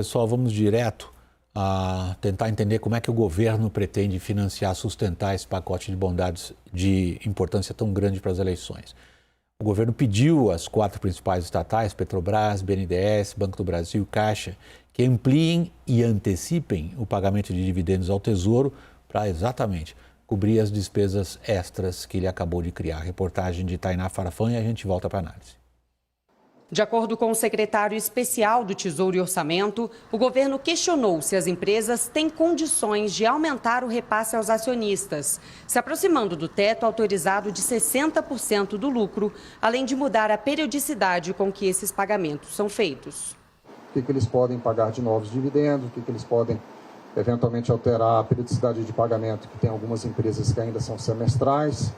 Pessoal, vamos direto a tentar entender como é que o governo pretende financiar, sustentar esse pacote de bondades de importância tão grande para as eleições. O governo pediu às 4 principais estatais, Petrobras, BNDES, Banco do Brasil e Caixa, que ampliem e antecipem o pagamento de dividendos ao Tesouro para exatamente cobrir as despesas extras que ele acabou de criar. Reportagem de Tainá Farfan e a gente volta para a análise. De acordo com o secretário especial do Tesouro e Orçamento, o governo questionou se as empresas têm condições de aumentar o repasse aos acionistas, se aproximando do teto autorizado de 60% do lucro, além de mudar a periodicidade com que esses pagamentos são feitos. O que eles podem pagar de novos dividendos, o que eles podem eventualmente alterar a periodicidade de pagamento, que tem algumas empresas que ainda são semestrais,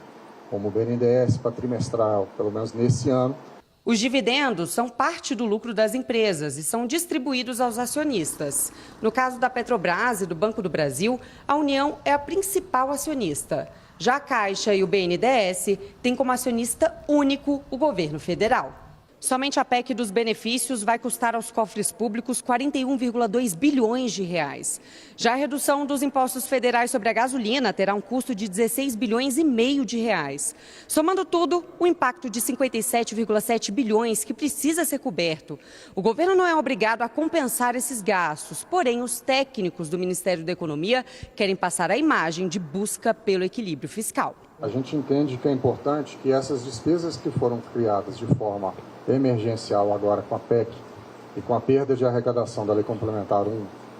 como o BNDES, para trimestral, pelo menos nesse ano. Os dividendos são parte do lucro das empresas e são distribuídos aos acionistas. No caso da Petrobras e do Banco do Brasil, a União é a principal acionista. Já a Caixa e o BNDES têm como acionista único o governo federal. Somente a PEC dos benefícios vai custar aos cofres públicos 41,2 bilhões de reais. Já a redução dos impostos federais sobre a gasolina terá um custo de 16 bilhões e meio de reais. Somando tudo, o impacto de 57,7 bilhões que precisa ser coberto. O governo não é obrigado a compensar esses gastos, porém os técnicos do Ministério da Economia querem passar a imagem de busca pelo equilíbrio fiscal. A gente entende que é importante que essas despesas que foram criadas de forma emergencial agora com a PEC e com a perda de arrecadação da Lei Complementar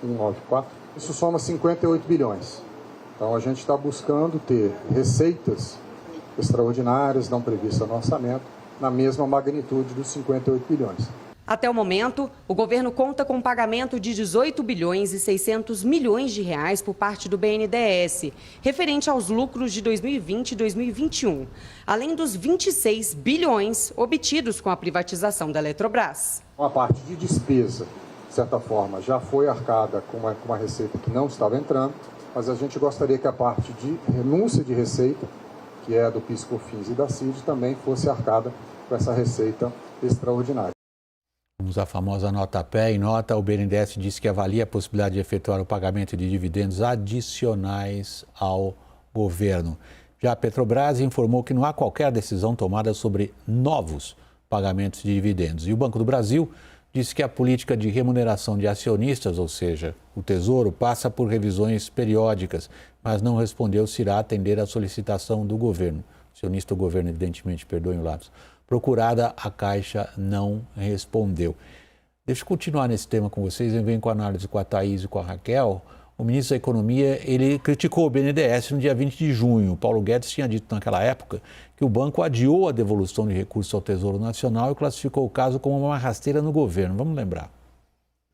194, isso soma 58 bilhões. Então a gente está buscando ter receitas extraordinárias não previstas no orçamento na mesma magnitude dos 58 bilhões. Até o momento, o governo conta com um pagamento de 18 bilhões e 600 milhões de reais por parte do BNDES, referente aos lucros de 2020 e 2021, além dos 26 bilhões obtidos com a privatização da Eletrobras. Uma parte de despesa, de certa forma, já foi arcada com uma receita que não estava entrando, mas a gente gostaria que a parte de renúncia de receita, que é do PIS/COFINS e da CID, também fosse arcada com essa receita extraordinária. Vamos à famosa nota pé. Em nota, o BNDES disse que avalia a possibilidade de efetuar o pagamento de dividendos adicionais ao governo. Já a Petrobras informou que não há qualquer decisão tomada sobre novos pagamentos de dividendos. E o Banco do Brasil disse que a política de remuneração de acionistas, ou seja, o Tesouro, passa por revisões periódicas, mas não respondeu se irá atender à solicitação do governo. Acionista, o governo, evidentemente, perdoem o lápis. Procurada, a Caixa não respondeu. Deixa eu continuar nesse tema com vocês. Eu venho com a análise com a Thaís e com a Raquel. O ministro da Economia, ele criticou o BNDES no dia 20 de junho. O Paulo Guedes tinha dito naquela época que o banco adiou a devolução de recursos ao Tesouro Nacional e classificou o caso como uma rasteira no governo. Vamos lembrar.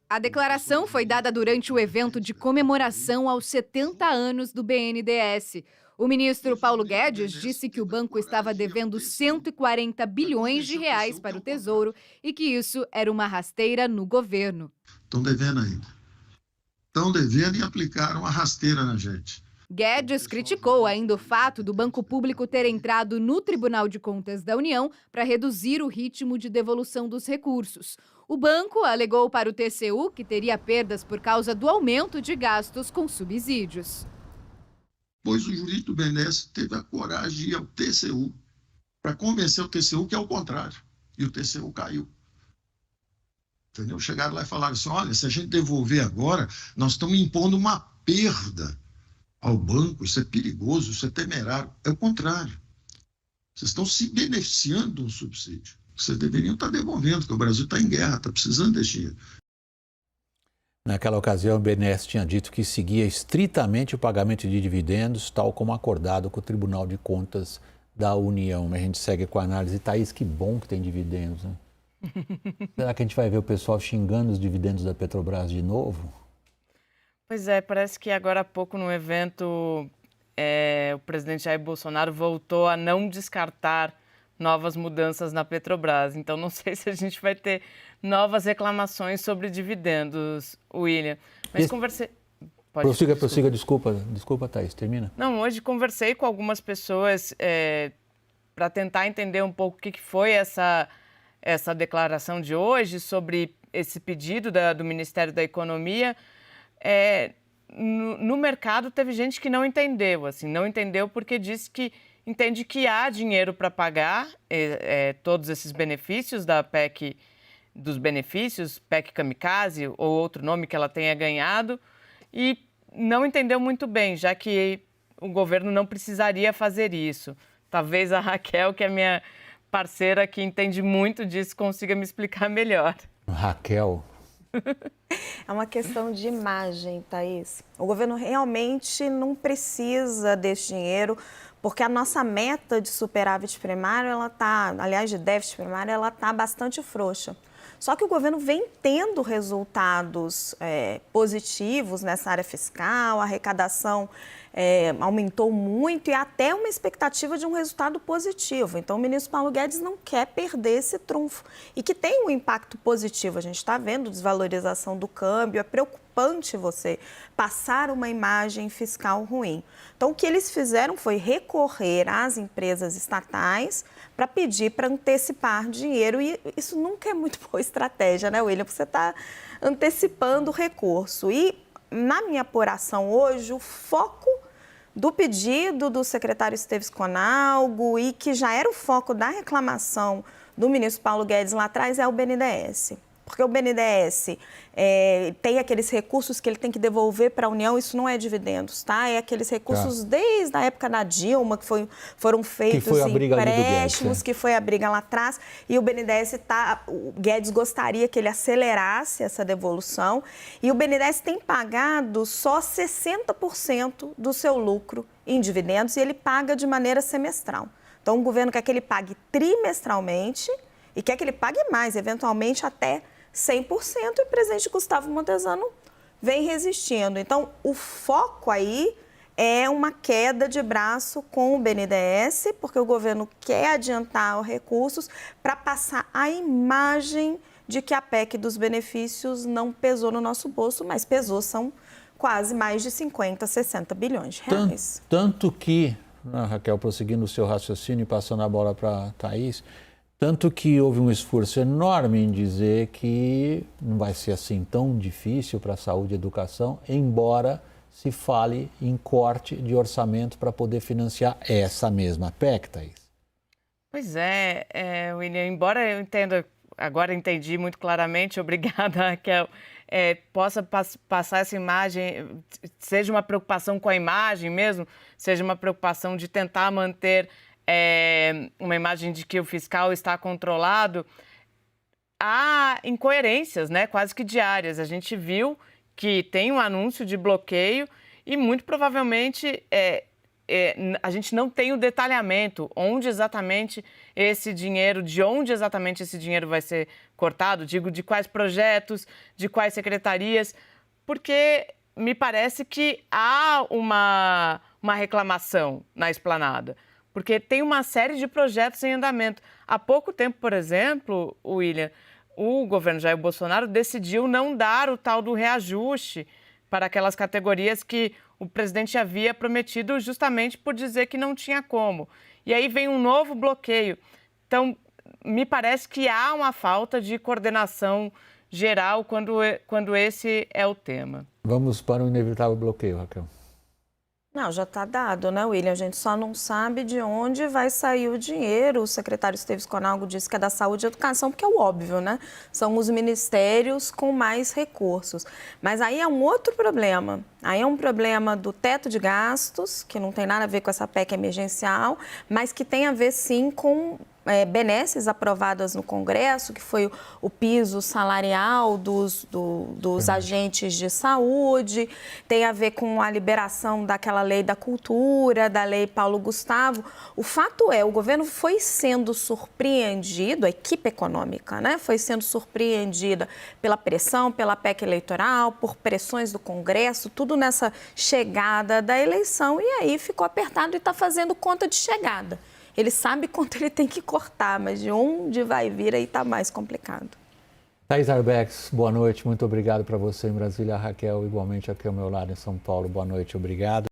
A declaração foi dada durante o evento de comemoração aos 70 anos do BNDES. O ministro Paulo Guedes disse que o banco estava devendo 140 bilhões de reais para o Tesouro e que isso era uma rasteira no governo. Estão devendo ainda. Estão devendo e aplicaram a rasteira na gente. Guedes criticou ainda o fato do Banco Público ter entrado no Tribunal de Contas da União para reduzir o ritmo de devolução dos recursos. O banco alegou para o TCU que teria perdas por causa do aumento de gastos com subsídios. Pois o jurídico do BNDES teve a coragem de ir ao TCU para convencer o TCU que é o contrário. E o TCU caiu. Entendeu? Chegaram lá e falaram assim, olha, se a gente devolver agora, nós estamos impondo uma perda ao banco, isso é perigoso, isso é temerário. É o contrário. Vocês estão se beneficiando do subsídio. Vocês deveriam estar devolvendo, porque o Brasil está em guerra, está precisando desse dinheiro. Naquela ocasião, o BNDES tinha dito que seguia estritamente o pagamento de dividendos, tal como acordado com o Tribunal de Contas da União. Mas a gente segue com a análise. Thaís, que bom que tem dividendos, né? Será que a gente vai ver o pessoal xingando os dividendos da Petrobras de novo? Pois é, parece que agora há pouco no evento o presidente Jair Bolsonaro voltou a não descartar novas mudanças na Petrobras. Então, não sei se a gente vai ter novas reclamações sobre dividendos, William. Mas conversei... Prossiga, desculpa, Thaís, termina. Não, hoje conversei com algumas pessoas para tentar entender um pouco o que foi essa declaração de hoje sobre esse pedido do Ministério da Economia, no mercado teve gente que não entendeu, assim, não entendeu porque disse que entende que há dinheiro para pagar todos esses benefícios da PEC, dos benefícios, PEC Kamikaze, ou outro nome que ela tenha ganhado, e não entendeu muito bem, já que o governo não precisaria fazer isso. Talvez a Raquel, que é minha parceira que entende muito disso, consiga me explicar melhor. Raquel. É uma questão de imagem, Thaís. O governo realmente não precisa desse dinheiro, porque a nossa meta de superávit primário, aliás, de déficit primário, ela está bastante frouxa. Só que o governo vem tendo resultados positivos nessa área fiscal, a arrecadação aumentou muito e até uma expectativa de um resultado positivo. Então, o ministro Paulo Guedes não quer perder esse trunfo e que tem um impacto positivo. A gente está vendo desvalorização do câmbio, é preocupante você passar uma imagem fiscal ruim. Então, o que eles fizeram foi recorrer às empresas estatais para pedir para antecipar dinheiro e isso nunca é muito boa estratégia, né, William? Você está antecipando o recurso. E, na minha apuração hoje, o foco do pedido do secretário Esteves Conalgo e que já era o foco da reclamação do ministro Paulo Guedes lá atrás é o BNDES. Porque o BNDES tem aqueles recursos que ele tem que devolver para a União, isso não é dividendos, tá? É aqueles recursos desde a época da Dilma, que foram feitos empréstimos, que foi a briga lá atrás. E o BNDES o Guedes gostaria que ele acelerasse essa devolução. E o BNDES tem pagado só 60% do seu lucro em dividendos e ele paga de maneira semestral. Então, o governo quer que ele pague trimestralmente e quer que ele pague mais, eventualmente até 100%, e o presidente Gustavo Montezano vem resistindo. Então, o foco aí é uma queda de braço com o BNDES, porque o governo quer adiantar os recursos para passar a imagem de que a PEC dos benefícios não pesou no nosso bolso, mas pesou, são quase mais de 50, 60 bilhões de reais. Tanto que, Raquel, prosseguindo o seu raciocínio e passando a bola para a Thaís, tanto que houve um esforço enorme em dizer que não vai ser assim tão difícil para a saúde e educação, embora se fale em corte de orçamento para poder financiar essa mesma PEC, Thaís. Pois William, embora eu entenda, agora entendi muito claramente, obrigada, Raquel, possa passar essa imagem, seja uma preocupação com a imagem mesmo, seja uma preocupação de tentar manter uma imagem de que o fiscal está controlado, há incoerências, né, quase que diárias. A gente viu que tem um anúncio de bloqueio e muito provavelmente a gente não tem o detalhamento onde exatamente esse dinheiro, de onde exatamente esse dinheiro vai ser cortado, digo, de quais projetos, de quais secretarias, porque me parece que há uma reclamação na esplanada. Porque tem uma série de projetos em andamento. Há pouco tempo, por exemplo, William, o governo Jair Bolsonaro decidiu não dar o tal do reajuste para aquelas categorias que o presidente havia prometido justamente por dizer que não tinha como. E aí vem um novo bloqueio. Então, me parece que há uma falta de coordenação geral quando esse é o tema. Vamos para o inevitável bloqueio, Raquel. Não, já está dado, né, William? A gente só não sabe de onde vai sair o dinheiro. O secretário Esteves Conalgo disse que é da saúde e educação, porque é o óbvio, né? São os ministérios com mais recursos. Mas aí é um outro problema. Aí é um problema do teto de gastos, que não tem nada a ver com essa PEC emergencial, mas que tem a ver, sim, com benesses aprovadas no Congresso, que foi o piso salarial dos agentes de saúde, tem a ver com a liberação daquela lei da cultura, da lei Paulo Gustavo. O fato é, o governo foi sendo surpreendido, a equipe econômica, né, foi sendo surpreendida pela pressão, pela PEC eleitoral, por pressões do Congresso, tudo nessa chegada da eleição, e aí ficou apertado e está fazendo conta de chegada. Ele sabe quanto ele tem que cortar, mas de onde vai vir aí está mais complicado. Thaís Arbex, boa noite, muito obrigado para você em Brasília. A Raquel, igualmente aqui ao meu lado em São Paulo, boa noite, obrigado.